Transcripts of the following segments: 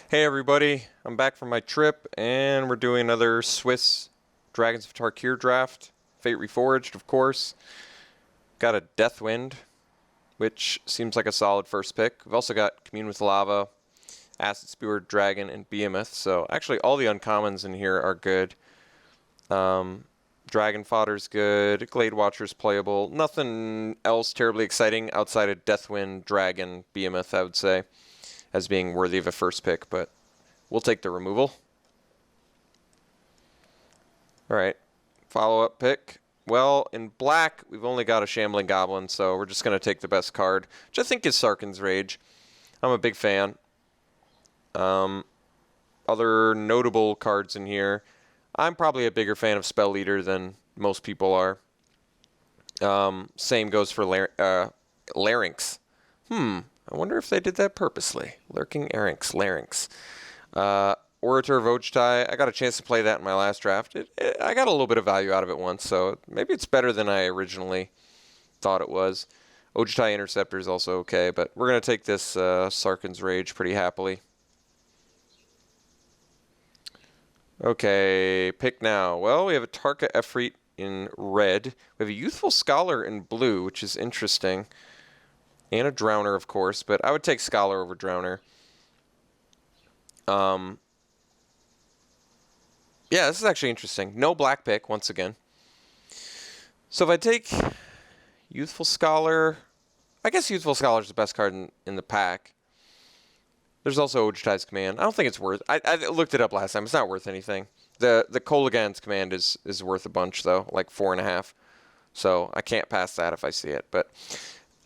Hey everybody, I'm back from my trip and we're doing another Swiss Dragons of Tarkir draft. Fate Reforged, of course. Got a Deathwind, which seems like a solid first pick. We've also got Commune with Lava, Acid Spewer, Dragon, and Behemoth. So actually all the uncommons in here are good. Dragon Fodder's good, Glade Watcher's playable. Nothing else terribly exciting outside of Deathwind, Dragon, Behemoth, I would say, as being worthy of a first pick, but we'll take the removal. All right, follow-up pick. Well, in black, we've only got a Shambling Goblin, so we're just going to take the best card, which I think is Sarkhan's Rage. I'm a big fan. Other notable cards in here. I'm probably a bigger fan of Spell Leader than most people are. Same goes for Larynx. I wonder if they did that purposely. Lurking Larynx. Orator of Ojtai. I got a chance to play that in my last draft. I got a little bit of value out of it once, so maybe it's better than I originally thought it was. Ojtai Interceptor is also okay, but we're going to take this Sarkhan's Rage pretty happily. Okay, pick now. Well, we have a Tarka Efreet in red. We have a Youthful Scholar in blue, which is interesting. And a Drowner, of course, but I would take Scholar over Drowner. Yeah, this is actually interesting. No black pick, once again. So if I take Youthful Scholar, I guess Youthful Scholar is the best card in the pack. There's also Ojtai's Command. I don't think it's worth... I looked it up last time. It's not worth anything. The Kolaghan's Command is worth a bunch, though, like 4.5. So I can't pass that if I see it. But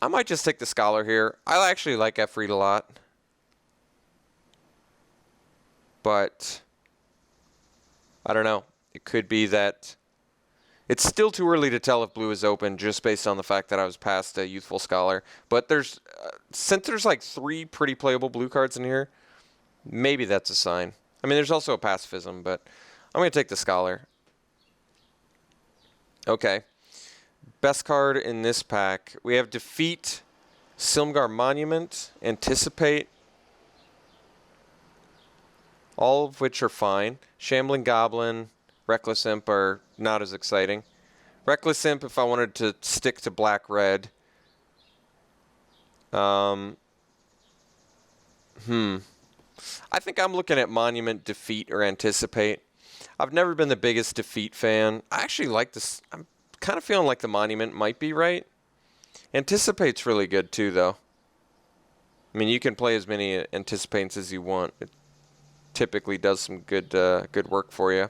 I might just take the Scholar here. I actually like Efreet a lot. But I don't know. It could be that... It's still too early to tell if blue is open just based on the fact that I was past a Youthful Scholar. But there's since there's like 3 pretty playable blue cards in here, maybe that's a sign. I mean, there's also a Pacifism, but I'm going to take the Scholar. Okay. Best card in this pack. We have Defeat, Silmgar Monument, Anticipate, all of which are fine. Shambling Goblin, Reckless Imp are not as exciting. Reckless Imp if I wanted to stick to black-red. I think I'm looking at Monument, Defeat, or Anticipate. I've never been the biggest Defeat fan. I actually like this. I'm kind of feeling like the Monument might be right. Anticipate's really good too, though. I mean, you can play as many Anticipates as you want. It typically does some good work for you.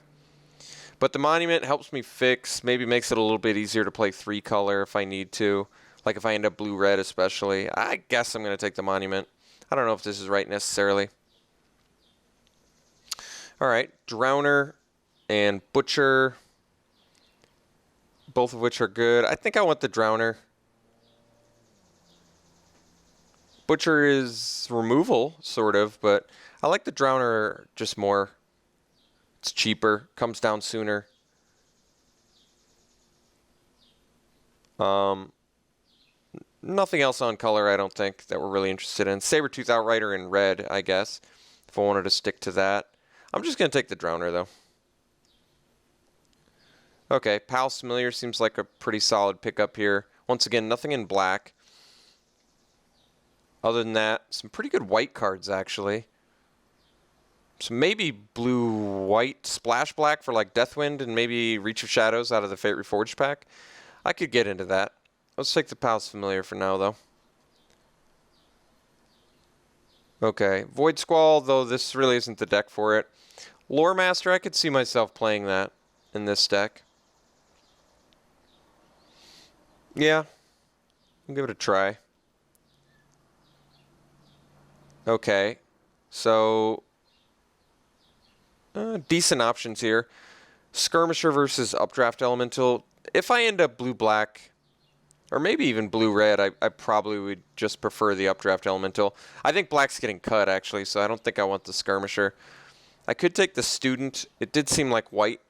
But the Monument helps me fix, maybe makes it a little bit easier to play 3-color if I need to. Like if I end up blue-red especially. I guess I'm going to take the Monument. I don't know if this is right necessarily. Alright, Drowner and Butcher. Both of which are good. I think I want the Drowner. Butcher is removal, sort of, but I like the Drowner just more. It's cheaper, comes down sooner. Nothing else on color, I don't think, that we're really interested in. Sabertooth Outrider in red, I guess, if I wanted to stick to that. I'm just going to take the Drowner, though. Okay, Pal's Familiar seems like a pretty solid pickup here. Once again, nothing in black. Other than that, some pretty good white cards, actually. So maybe blue-white splash black for like Deathwind and maybe Reach of Shadows out of the Fate Reforged pack. I could get into that. Let's take the Pal's Familiar for now, though. Okay, Void Squall, though this really isn't the deck for it. Lore Master, I could see myself playing that in this deck. Yeah, I'll give it a try. Okay, so... decent options here. Skirmisher versus Updraft Elemental. If I end up blue-black, or maybe even blue-red, I probably would just prefer the Updraft Elemental. I think black's getting cut, actually, so I don't think I want the Skirmisher. I could take the Student. It did seem like white.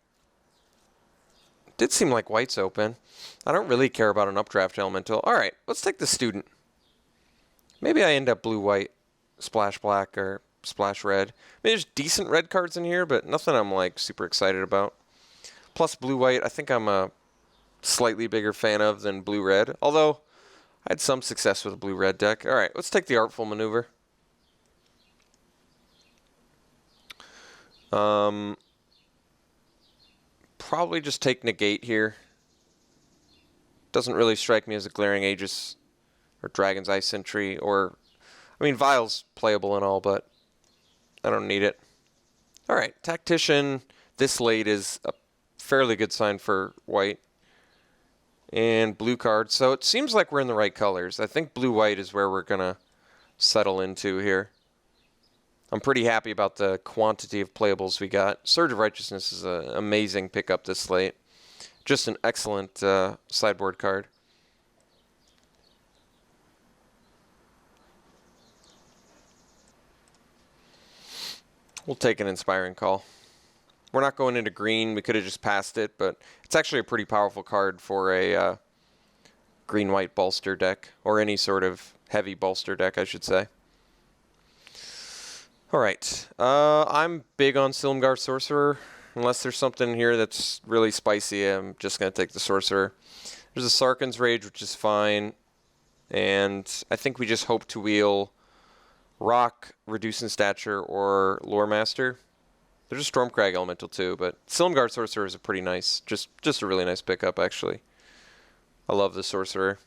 It did seem like white's open. I don't really care about an Updraft Elemental. All right, let's take the Student. Maybe I end up blue-white, splash black, or splash red. I mean, there's decent red cards in here, but nothing I'm like super excited about. Plus blue-white, I think I'm a slightly bigger fan of than blue-red, although I had some success with a blue-red deck. All right, let's take the Artful Maneuver. Probably just take Negate here. Doesn't really strike me as a glaring Aegis or Dragon's Eye Sentry, or, I mean, Vile's playable and all, but I don't need it. All right, Tactician this late is a fairly good sign for white. And blue card, so it seems like we're in the right colors. I think blue-white is where we're going to settle into here. I'm pretty happy about the quantity of playables we got. Surge of Righteousness is an amazing pickup this slate. Just an excellent sideboard card. We'll take an Inspiring Call. We're not going into green. We could have just passed it, but it's actually a pretty powerful card for a green-white bolster deck, or any sort of heavy bolster deck, I should say. All right. I'm big on Silumgar Sorcerer. Unless there's something here that's really spicy, I'm just going to take the Sorcerer. There's a Sarkhan's Rage, which is fine. And I think we just hope to wheel Rock, Reduce in Stature, or Lore Master. There's a Stormcrag Elemental too, but Silumgar Sorcerer is a pretty nice, just a really nice pickup, actually. I love the Sorcerer.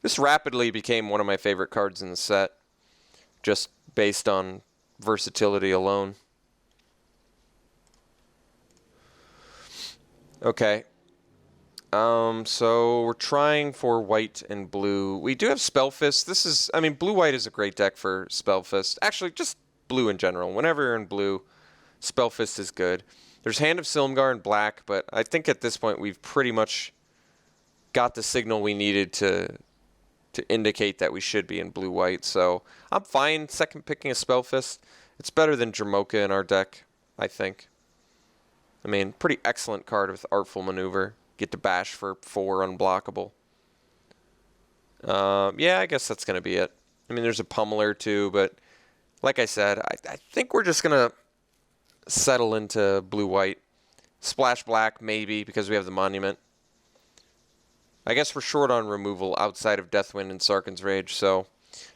This rapidly became one of my favorite cards in the set, just based on versatility alone. Okay. So we're trying for white and blue. We do have Spellfist. This is, I mean, blue-white is a great deck for Spellfist. Actually, just blue in general. Whenever you're in blue, Spellfist is good. There's Hand of Silumgar in black, but I think at this point we've pretty much got the signal we needed to indicate that we should be in blue-white. So I'm fine second picking a Spellfist. It's better than Jamocha in our deck, I think. I mean, pretty excellent card with Artful Maneuver. Get to bash for 4 unblockable. Yeah, I guess that's going to be it. I mean, there's a Pummeler too, but like I said, I think we're just going to settle into blue-white. Splash black, maybe, because we have the Monument. I guess we're short on removal outside of Deathwind and Sarkhan's Rage, so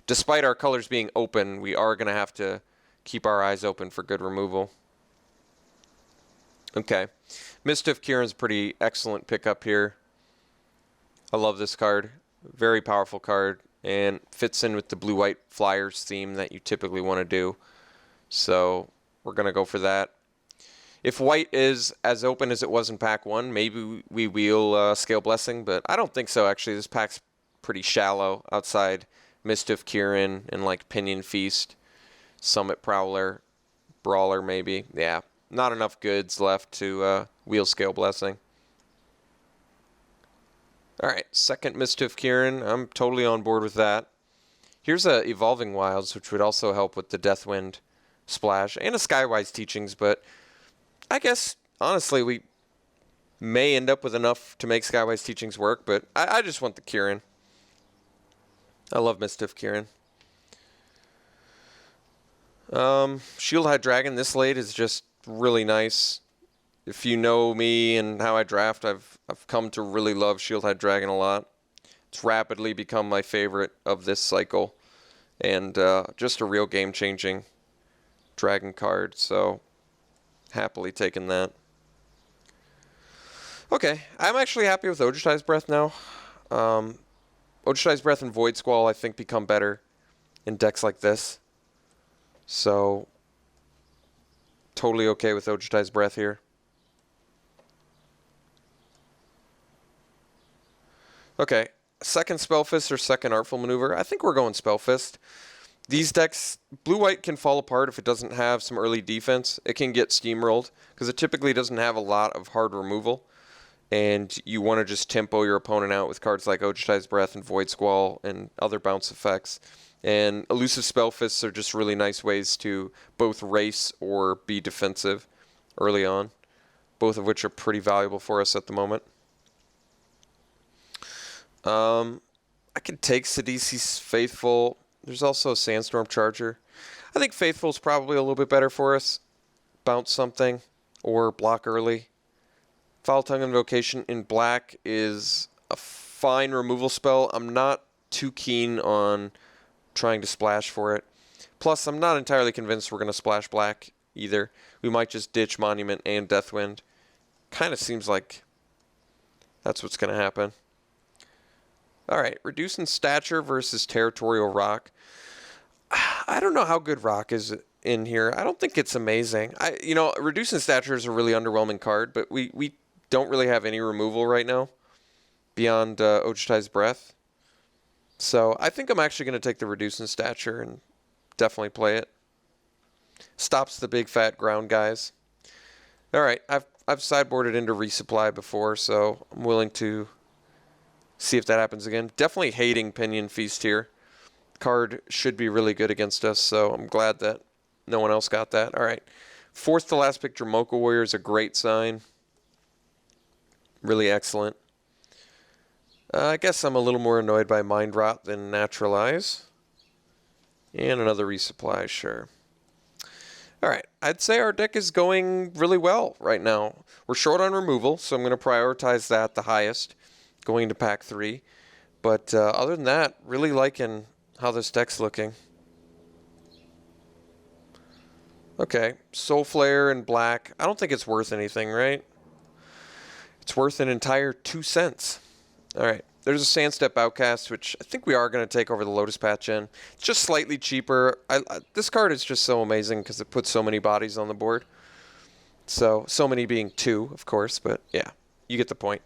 despite our colors being open, we are going to have to keep our eyes open for good removal. Okay. Mist of Kiran's a pretty excellent pickup here. I love this card. Very powerful card, and fits in with the blue-white Flyers theme that you typically want to do. So we're going to go for that. If white is as open as it was in pack 1, maybe we wheel Scale Blessing, but I don't think so, actually. This pack's pretty shallow outside Mist of Kiran and like Pinion Feast, Summit Prowler, Brawler maybe. Yeah. Not enough goods left to wheel Scale Blessing. Alright, second Mist of Kiran. I'm totally on board with that. Here's a Evolving Wilds, which would also help with the Deathwind splash, and a Skywise Teachings, but I guess, honestly, we may end up with enough to make Skywise Teachings work, but I just want the Kiran. I love Mist of Kiran. Shieldhide Dragon this late is just really nice. If you know me and how I draft, I've come to really love Shieldhide Dragon a lot. It's rapidly become my favorite of this cycle, and just a real game-changing dragon card, so happily taking that. Okay, I'm actually happy with Ojutai's Breath now. Ojutai's Breath and Void Squall, I think, become better in decks like this. So totally okay with Ojutai's Breath here. Okay, second Spellfist or second Artful Maneuver. I think we're going Spellfist. These decks, blue-white can fall apart if it doesn't have some early defense. It can get steamrolled because it typically doesn't have a lot of hard removal. And you want to just tempo your opponent out with cards like Ojutai's Breath and Void Squall and other bounce effects. And Elusive Spellfists are just really nice ways to both race or be defensive early on, both of which are pretty valuable for us at the moment. I could take Sidisi's Faithful. There's also a Sandstorm Charger. I think Faithful's probably a little bit better for us. Bounce something or block early. Foul Tongue Invocation in black is a fine removal spell. I'm not too keen on trying to splash for it. Plus, I'm not entirely convinced we're going to splash black either. We might just ditch Monument and Deathwind. Kind of seems like that's what's going to happen. Alright, Reduce in Stature versus Territorial Rock. I don't know how good Rock is in here. I don't think it's amazing. Reduce in Stature is a really underwhelming card, but we don't really have any removal right now beyond Ojutai's Breath. So I think I'm actually going to take the Reduce in Stature and definitely play it. Stops the big fat ground guys. Alright, I've sideboarded into Resupply before, so I'm willing to see if that happens again. Definitely hating Pinion Feast here. Card should be really good against us, so I'm glad that no one else got that. Alright, fourth to last pick, Dromoka Warrior is a great sign. Really excellent. I guess I'm a little more annoyed by Mind Rot than Naturalize. And another Resupply, sure. Alright, I'd say our deck is going really well right now. We're short on removal, so I'm going to prioritize that the highest, going into pack 3. But other than that, really liking how this deck's looking. Okay, Soul Flare in black. I don't think it's worth anything, right? It's worth an entire 2 cents. Alright, there's a Sandstep Outcast, which I think we are going to take over the Lotus Patch in. It's just slightly cheaper. This card is just so amazing because it puts so many bodies on the board. So many being 2, of course, but yeah, you get the point.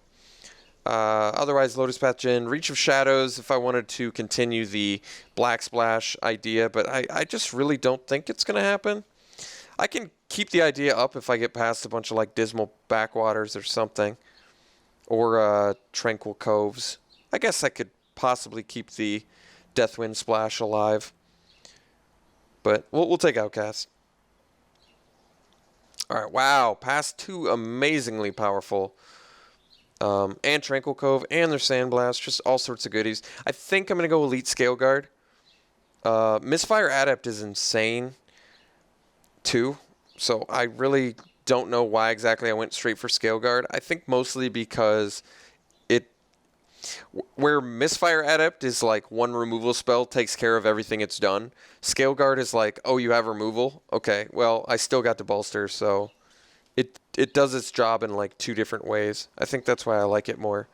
Otherwise, Lotus Patch in. Reach of Shadows if I wanted to continue the Black Splash idea, but I just really don't think it's going to happen. I can keep the idea up if I get past a bunch of like Dismal Backwaters or something. Or Tranquil Coves. I guess I could possibly keep the Deathwind Splash alive. But we'll take Outcast. Alright, wow. Past 2 amazingly powerful. And Tranquil Cove, and their Sandblast. Just all sorts of goodies. I think I'm going to go Elite Scale Guard. Misfire Adept is insane, too. So I really don't know why exactly I went straight for Scale Guard. I think mostly because where Misfire Adept is like one removal spell takes care of everything it's done. Scale Guard is like, oh, you have removal? Okay, well, I still got to bolster, so it does its job in like 2 different ways. I think that's why I like it more.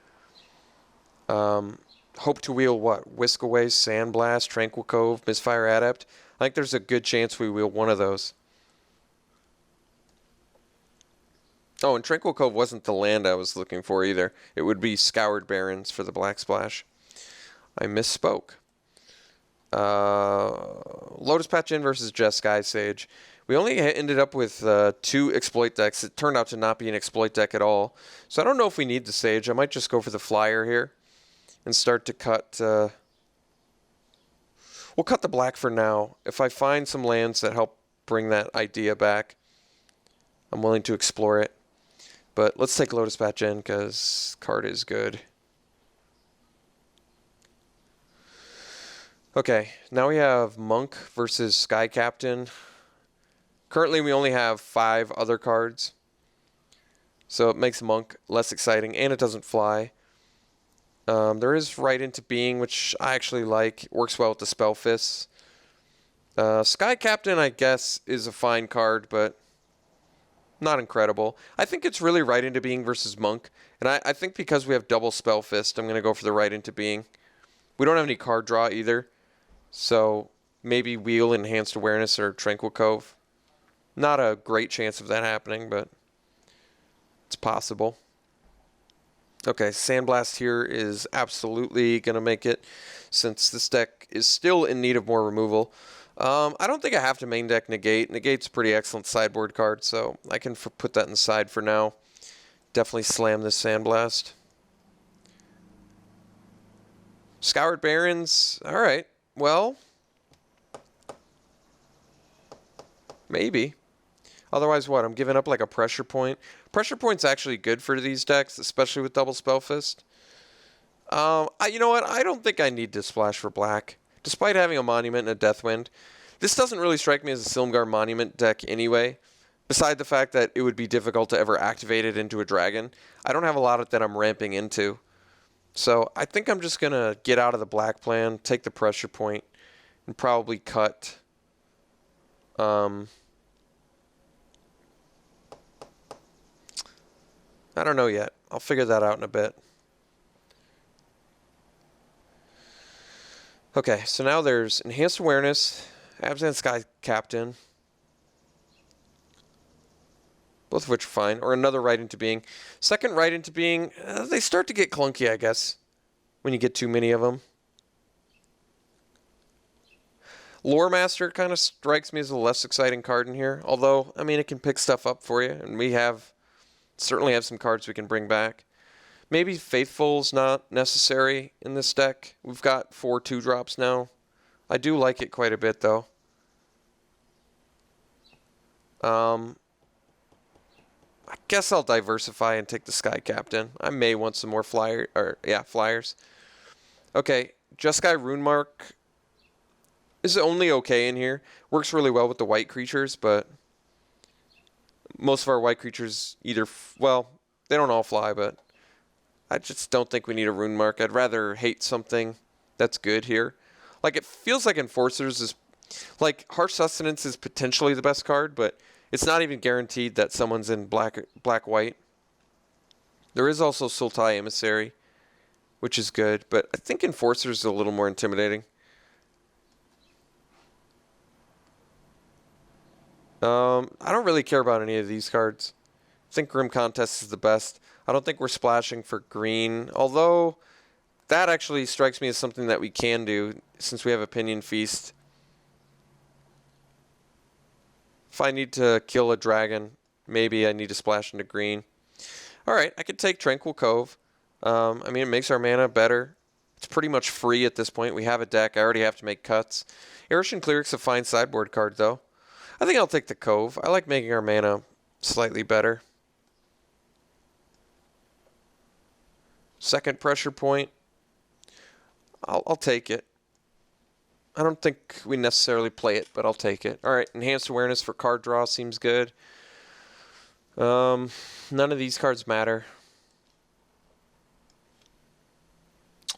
Hope to wheel what? Whisk Away, Sandblast, Tranquil Cove, Misfire Adept. I think there's a good chance we wheel one of those. Oh, and Tranquil Cove wasn't the land I was looking for either. It would be Scoured Barrens for the Black Splash. I misspoke. Lotus Patch in versus Just Sky Sage. We only ended up with 2 exploit decks. It turned out to not be an exploit deck at all. So I don't know if we need the Sage. I might just go for the Flyer here and start to cut. We'll cut the black for now. If I find some lands that help bring that idea back, I'm willing to explore it. But let's take Lotus Patch in because card is good. Okay, now we have Monk versus Sky Captain. Currently we only have 5 other cards. So it makes Monk less exciting, and it doesn't fly. There is Right into Being, which I actually like. It works well with the Spell Fists. Sky Captain, I guess, is a fine card, but not incredible. I think it's really Right into Being versus Monk. And I think because we have double Spell Fist, I'm going to go for the Right into Being. We don't have any card draw either. So maybe Wheel, Enhanced Awareness, or Tranquil Cove. Not a great chance of that happening, but it's possible. Okay, Sandblast here is absolutely going to make it, since this deck is still in need of more removal. I don't think I have to main deck Negate. Negate's a pretty excellent sideboard card, so I can put that inside for now. Definitely slam this Sandblast. Scoured Barrens, alright, well, maybe. Otherwise, what? I'm giving up like a Pressure Point. Pressure Point's actually good for these decks, especially with double Spell Fist. You know what? I don't think I need to splash for black. Despite having a Monument and a Deathwind, This doesn't really strike me as a Silumgar Monument deck anyway, beside the fact that it would be difficult to ever activate it into a dragon. I don't have a lot that I'm ramping into. So I think I'm just going to get out of the black plan, take the pressure point, and probably cut... I don't know yet. I'll figure that out in a bit. Okay, so now there's Enhanced Awareness, Abzan Sky Captain, both of which are fine, or another Right into Being. Second Right into Being, they start to get clunky, I guess, when you get too many of them. Lore Master kind of strikes me as a less exciting card in here, although, I mean, it can pick stuff up for you, and we certainly have some cards we can bring back. Maybe Faithful's not necessary in this deck. We've got 4 2-drops now. I do like it quite a bit, though. I guess I'll diversify and take the Sky Captain. I may want some more flyers. Okay, Jeskai Runemark is only okay in here. Works really well with the white creatures, but most of our white creatures either, they don't all fly, but I just don't think we need a Runemark. I'd rather hate something that's good here. Like, it feels like Enforcers is, like, Harsh Sustenance is potentially the best card, but it's not even guaranteed that someone's in black-white. There is also Sultai Emissary, which is good, but I think Enforcers is a little more intimidating. I don't really care about any of these cards. I think Grim Contest is the best. I don't think we're splashing for green, although that actually strikes me as something that we can do since we have Opinion Feast. If I need to kill a dragon, maybe I need to splash into green. Alright, I could take Tranquil Cove. I mean, it makes our mana better. It's pretty much free at this point. We have a deck. I already have to make cuts. Erishan Cleric's a fine sideboard card, though. I think I'll take the Cove. I like making our mana slightly better. Second pressure point. I'll take it. I don't think we necessarily play it, but I'll take it. Alright, Enhanced Awareness for card draw seems good. None of these cards matter.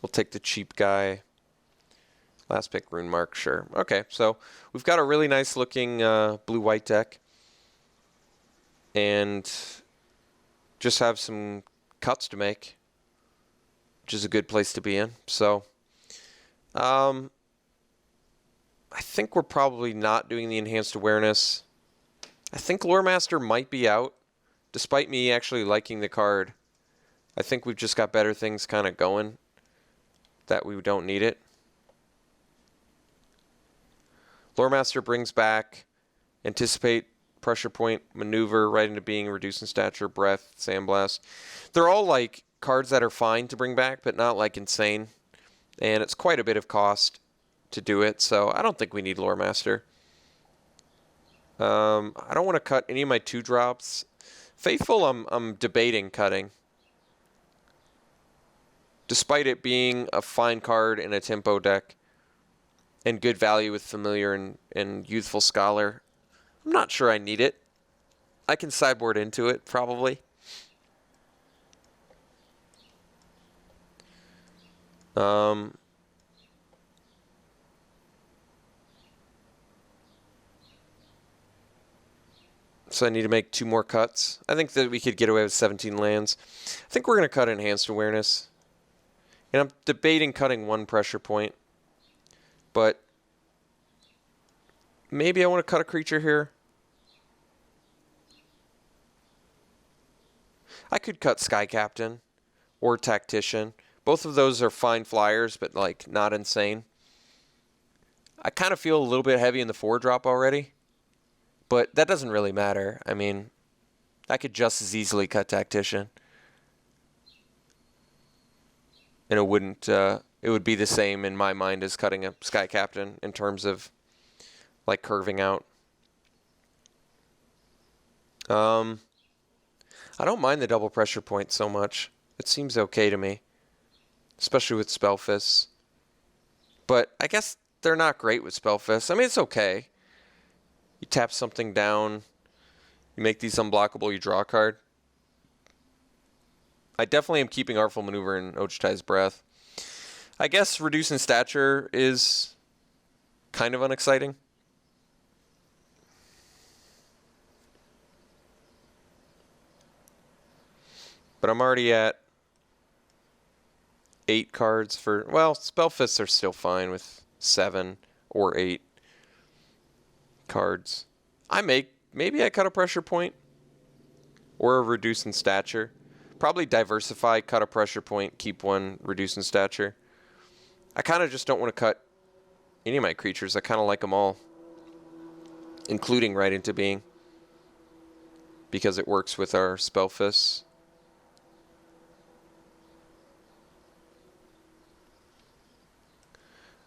We'll take the cheap guy. Last pick, Runemark, sure. Okay, so we've got a really nice looking blue-white deck. And just have some cuts to make, which is a good place to be in. So, I think we're probably not doing the Enhanced Awareness. I think Lore Master might be out, despite me actually liking the card. I think we've just got better things kind of going, that we don't need it. Lore Master brings back Anticipate, Pressure Point, Maneuver, Right into Being, Reduce in Stature, Breath, Sandblast. They're all like cards that are fine to bring back, but not like insane. And it's quite a bit of cost to do it, so I don't think we need Lore Master. I don't want to cut any of my 2-drops. Faithful, I'm debating cutting. Despite it being a fine card in a tempo deck and good value with Familiar and Youthful Scholar, I'm not sure I need it. I can sideboard into it, probably. So I need to make 2 more cuts. I think that we could get away with 17 lands. I think we're going to cut Enhanced Awareness. And I'm debating cutting 1 pressure point. But maybe I want to cut a creature here. I could cut Sky Captain or Tactician. Both of those are fine flyers, but like not insane. I kind of feel a little bit heavy in the 4-drop already. But that doesn't really matter. I mean, I could just as easily cut Tactician. And it wouldn't, it would be the same in my mind as cutting a Sky Captain in terms of, like, curving out. I don't mind the double pressure point so much. It seems okay to me. Especially with Spellfists. But I guess they're not great with Spellfist. I mean, it's okay. You tap something down, you make these unblockable, you draw a card. I definitely am keeping Artful Maneuver and Ojutai's Breath. I guess Reducing Stature is kind of unexciting. But I'm already at 8 cards for... Well, Spellfists are still fine with 7 or 8 cards. Maybe I cut a Pressure Point or a Reducing Stature. Probably diversify, cut a Pressure Point, keep one Reducing Stature. I kind of just don't want to cut any of my creatures. I kind of like them all, including Right Into Being, because it works with our Spellfists.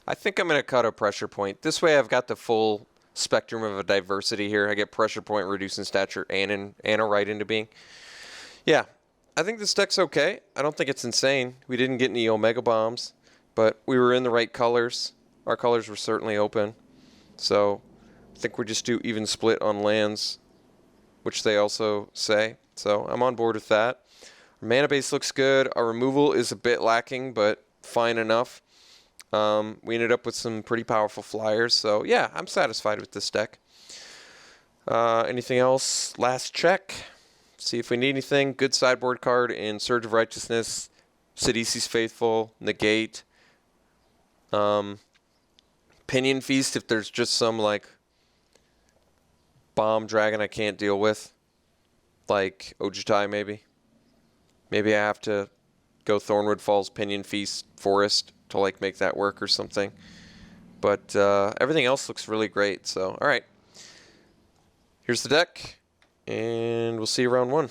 I think I'm going to cut a Pressure Point. This way I've got the full spectrum of a diversity here. I get Pressure Point, Reducing Stature, and a Right Into Being. Yeah, I think this deck's okay. I don't think it's insane. We didn't get any Omega Bombs, but we were in the right colors. Our colors were certainly open. So I think we just do even split on lands, which they also say. So I'm on board with that. Our mana base looks good. Our removal is a bit lacking, but fine enough. We ended up with some pretty powerful flyers. So yeah, I'm satisfied with this deck. Anything else? Last check. See if we need anything. Good sideboard card in Surge of Righteousness, Sidisi's Faithful, Negate, Pinion Feast if there's just some like bomb dragon I can't deal with, like Ojutai maybe. Maybe I have to go Thornwood Falls, Pinion Feast, Forest to like make that work or something. But everything else looks really great. So all right, here's the deck. And we'll see you round 1.